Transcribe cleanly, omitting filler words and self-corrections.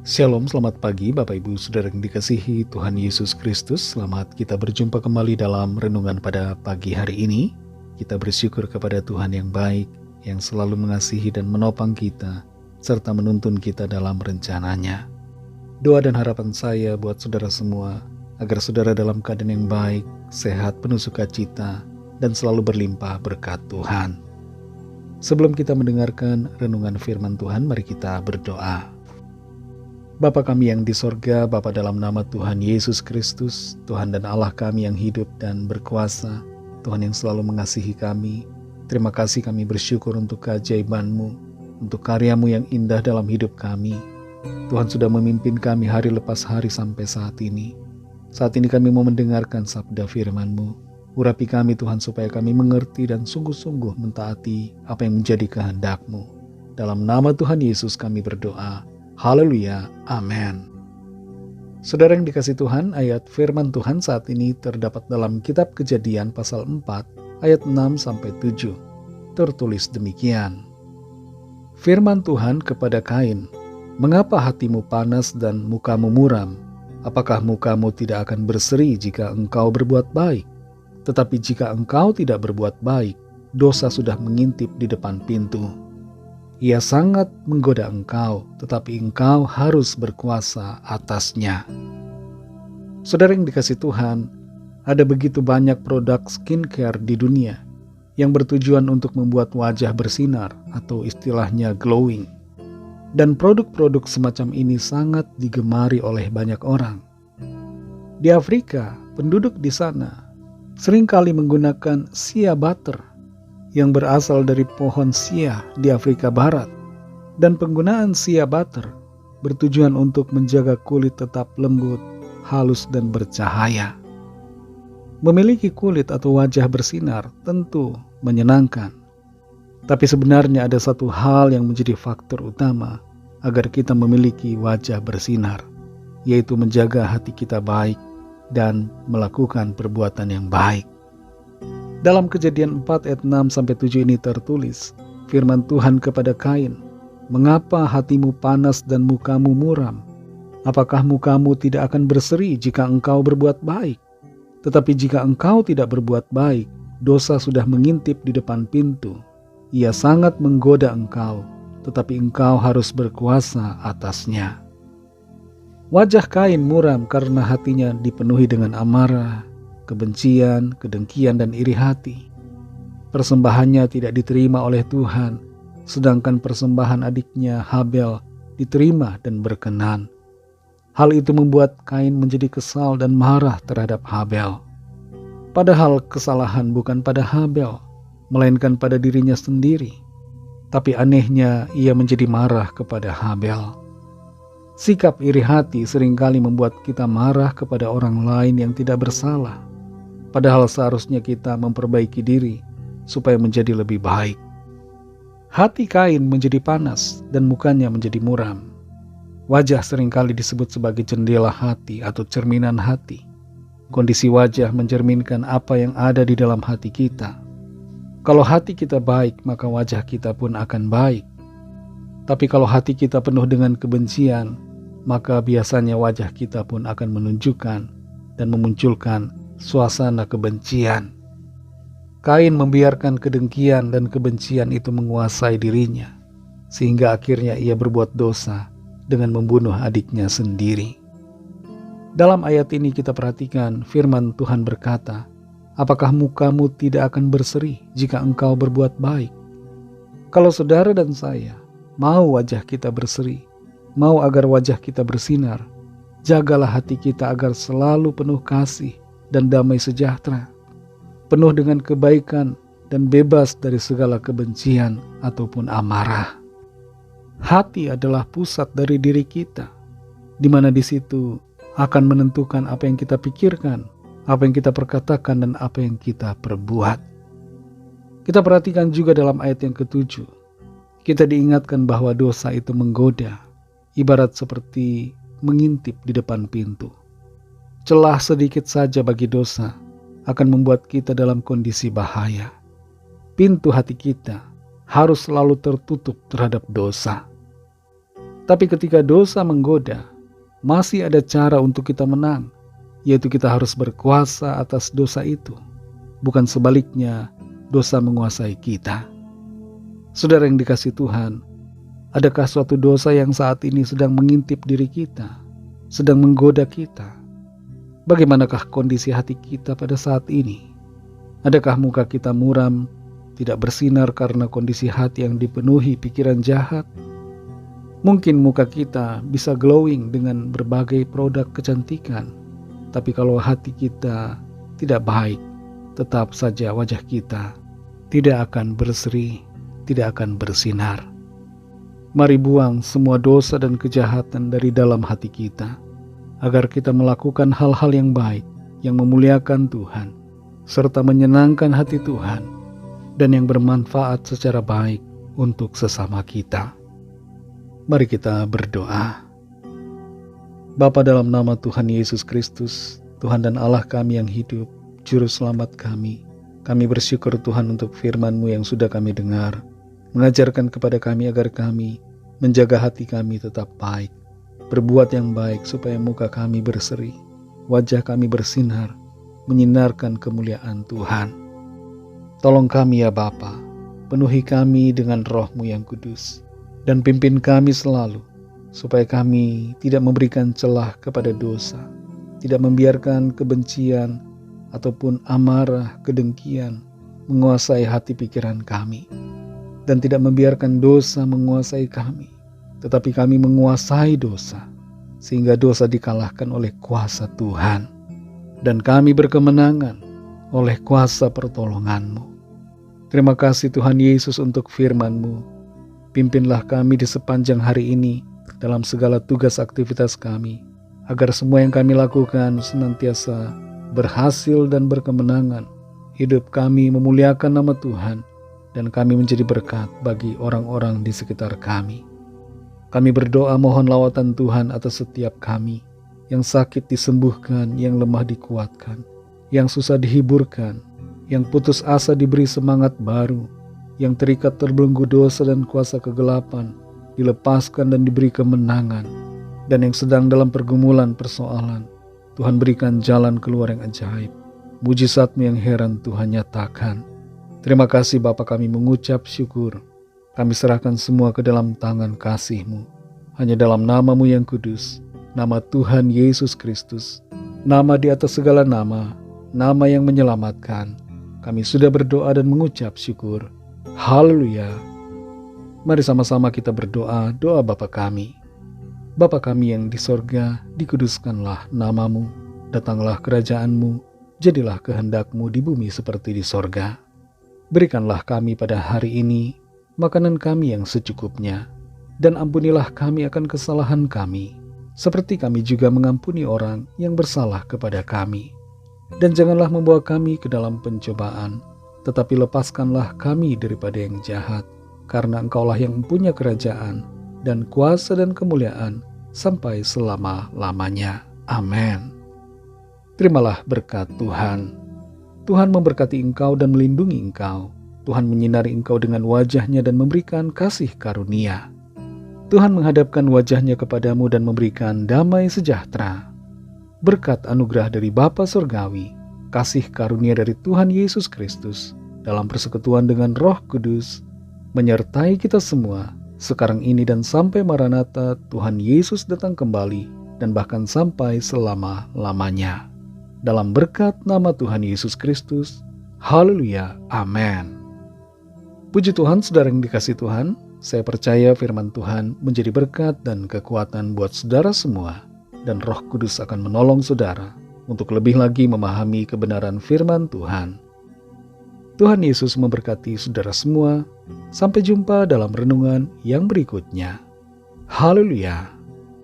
Shalom, selamat pagi Bapak Ibu Saudara yang dikasihi Tuhan Yesus Kristus. Selamat kita berjumpa kembali dalam renungan pada pagi hari ini. Kita bersyukur kepada Tuhan yang baik, yang selalu mengasihi dan menopang kita, serta menuntun kita dalam rencananya. Doa dan harapan saya buat saudara semua, agar saudara dalam keadaan yang baik, sehat, penuh sukacita, dan selalu berlimpah berkat Tuhan. Sebelum kita mendengarkan renungan firman Tuhan, mari kita berdoa. Bapa kami yang di sorga, Bapa dalam nama Tuhan Yesus Kristus, Tuhan dan Allah kami yang hidup dan berkuasa, Tuhan yang selalu mengasihi kami. Terima kasih, kami bersyukur untuk keajaiban-Mu, untuk karya-Mu yang indah dalam hidup kami. Tuhan sudah memimpin kami hari lepas hari sampai saat ini. Saat ini kami mau mendengarkan sabda firman-Mu. Urapi kami Tuhan supaya kami mengerti dan sungguh-sungguh mentaati apa yang menjadi kehendak-Mu. Dalam nama Tuhan Yesus kami berdoa. Haleluya, amin. Saudara yang dikasih Tuhan, ayat firman Tuhan saat ini terdapat dalam kitab Kejadian pasal 4 ayat 6-7. Tertulis demikian. Firman Tuhan kepada Kain, "Mengapa hatimu panas dan mukamu muram? Apakah mukamu tidak akan berseri jika engkau berbuat baik? Tetapi jika engkau tidak berbuat baik, dosa sudah mengintip di depan pintu. Ia sangat menggoda engkau, tetapi engkau harus berkuasa atasnya." Saudara yang dikasih Tuhan, ada begitu banyak produk skincare di dunia yang bertujuan untuk membuat wajah bersinar atau istilahnya glowing. Dan produk-produk semacam ini sangat digemari oleh banyak orang. Di Afrika, penduduk di sana seringkali menggunakan shea butter yang berasal dari pohon shea di Afrika Barat, dan penggunaan shea butter bertujuan untuk menjaga kulit tetap lembut, halus dan bercahaya. Memiliki kulit atau wajah bersinar tentu menyenangkan, tapi sebenarnya ada satu hal yang menjadi faktor utama agar kita memiliki wajah bersinar, yaitu menjaga hati kita baik dan melakukan perbuatan yang baik. Dalam Kejadian 4 ayat 6-7 ini tertulis, firman Tuhan kepada Kain, "Mengapa hatimu panas dan mukamu muram? Apakah mukamu tidak akan berseri jika engkau berbuat baik? Tetapi jika engkau tidak berbuat baik, dosa sudah mengintip di depan pintu. Ia sangat menggoda engkau, tetapi engkau harus berkuasa atasnya." Wajah Kain muram karena hatinya dipenuhi dengan amarah, kebencian, kedengkian, dan iri hati. Persembahannya tidak diterima oleh Tuhan, sedangkan persembahan adiknya Habel diterima dan berkenan. Hal itu membuat Kain menjadi kesal dan marah terhadap Habel. Padahal kesalahan bukan pada Habel, melainkan pada dirinya sendiri. Tapi anehnya ia menjadi marah kepada Habel. Sikap iri hati seringkali membuat kita marah kepada orang lain yang tidak bersalah. Padahal seharusnya kita memperbaiki diri supaya menjadi lebih baik. Hati Kain menjadi panas dan mukanya menjadi muram. Wajah seringkali disebut sebagai jendela hati atau cerminan hati. Kondisi wajah mencerminkan apa yang ada di dalam hati kita. Kalau hati kita baik, maka wajah kita pun akan baik. Tapi kalau hati kita penuh dengan kebencian, maka biasanya wajah kita pun akan menunjukkan dan memunculkan suasana kebencian. Kain membiarkan kedengkian dan kebencian itu menguasai dirinya, sehingga akhirnya ia berbuat dosa dengan membunuh adiknya sendiri. Dalam ayat ini kita perhatikan firman Tuhan berkata, "Apakah mukamu tidak akan berseri jika engkau berbuat baik?" Kalau saudara dan saya mau wajah kita berseri, mau agar wajah kita bersinar, jagalah hati kita agar selalu penuh kasih dan damai sejahtera, penuh dengan kebaikan dan bebas dari segala kebencian ataupun amarah. Hati adalah pusat dari diri kita, di mana di situ akan menentukan apa yang kita pikirkan, apa yang kita perkatakan, dan apa yang kita perbuat. Kita perhatikan juga dalam ayat yang ke-7, kita diingatkan bahwa dosa itu menggoda, ibarat seperti mengintip di depan pintu. Celah sedikit saja bagi dosa akan membuat kita dalam kondisi bahaya. Pintu hati kita harus selalu tertutup terhadap dosa. Tapi ketika dosa menggoda, masih ada cara untuk kita menang, yaitu kita harus berkuasa atas dosa itu. Bukan sebaliknya, dosa menguasai kita. Saudara yang dikasihi Tuhan, adakah suatu dosa yang saat ini sedang mengintip diri kita, sedang menggoda kita? Bagaimanakah kondisi hati kita pada saat ini? Adakah muka kita muram, tidak bersinar karena kondisi hati yang dipenuhi pikiran jahat? Mungkin muka kita bisa glowing dengan berbagai produk kecantikan, tapi kalau hati kita tidak baik, tetap saja wajah kita tidak akan berseri, tidak akan bersinar. Mari buang semua dosa dan kejahatan dari dalam hati kita, agar kita melakukan hal-hal yang baik, yang memuliakan Tuhan, serta menyenangkan hati Tuhan, dan yang bermanfaat secara baik untuk sesama kita. Mari kita berdoa. Bapa, dalam nama Tuhan Yesus Kristus, Tuhan dan Allah kami yang hidup, Juru Selamat kami bersyukur Tuhan untuk firman-Mu yang sudah kami dengar, mengajarkan kepada kami agar kami menjaga hati kami tetap baik, berbuat yang baik supaya muka kami berseri, wajah kami bersinar, menyinarkan kemuliaan Tuhan. Tolong kami ya Bapa, penuhi kami dengan Roh-Mu yang kudus, dan pimpin kami selalu, supaya kami tidak memberikan celah kepada dosa, tidak membiarkan kebencian ataupun amarah, kedengkian menguasai hati pikiran kami, dan tidak membiarkan dosa menguasai kami, tetapi kami menguasai dosa, sehingga dosa dikalahkan oleh kuasa Tuhan, dan kami berkemenangan oleh kuasa pertolongan-Mu. Terima kasih Tuhan Yesus untuk firman-Mu. Pimpinlah kami di sepanjang hari ini dalam segala tugas aktivitas kami, agar semua yang kami lakukan senantiasa berhasil dan berkemenangan. Hidup kami memuliakan nama Tuhan, dan kami menjadi berkat bagi orang-orang di sekitar kami. Kami berdoa mohon lawatan Tuhan atas setiap kami, yang sakit disembuhkan, yang lemah dikuatkan, yang susah dihiburkan, yang putus asa diberi semangat baru, yang terikat terbelenggu dosa dan kuasa kegelapan dilepaskan dan diberi kemenangan, dan yang sedang dalam pergumulan persoalan, Tuhan berikan jalan keluar yang ajaib. Mujizat-Mu yang heran Tuhan nyatakan. Terima kasih Bapa, kami mengucap syukur. Kami serahkan semua ke dalam tangan kasih-Mu. Hanya dalam nama-Mu yang kudus, nama Tuhan Yesus Kristus, nama di atas segala nama, nama yang menyelamatkan, kami sudah berdoa dan mengucap syukur. Haleluya. Mari sama-sama kita berdoa doa Bapa kami. Bapa kami yang di sorga, dikuduskanlah nama-Mu, datanglah kerajaan-Mu, jadilah kehendak-Mu di bumi seperti di sorga. Berikanlah kami pada hari ini makanan kami yang secukupnya, dan ampunilah kami akan kesalahan kami, seperti kami juga mengampuni orang yang bersalah kepada kami. Dan janganlah membawa kami ke dalam pencobaan, tetapi lepaskanlah kami daripada yang jahat, karena Engkaulah yang mempunyai kerajaan, dan kuasa dan kemuliaan, sampai selama-lamanya. Amin. Terimalah berkat Tuhan. Tuhan memberkati engkau dan melindungi engkau. Tuhan menyinari engkau dengan wajah-Nya dan memberikan kasih karunia. Tuhan menghadapkan wajah-Nya kepadamu dan memberikan damai sejahtera. Berkat anugerah dari Bapa Surgawi, kasih karunia dari Tuhan Yesus Kristus, dalam persekutuan dengan Roh Kudus, menyertai kita semua, sekarang ini dan sampai Maranatha Tuhan Yesus datang kembali, dan bahkan sampai selama-lamanya. Dalam berkat nama Tuhan Yesus Kristus, haleluya, amin. Puji Tuhan, saudara yang dikasihi Tuhan, saya percaya firman Tuhan menjadi berkat dan kekuatan buat saudara semua, dan Roh Kudus akan menolong saudara untuk lebih lagi memahami kebenaran firman Tuhan. Tuhan Yesus memberkati saudara semua. Sampai jumpa dalam renungan yang berikutnya. Haleluya.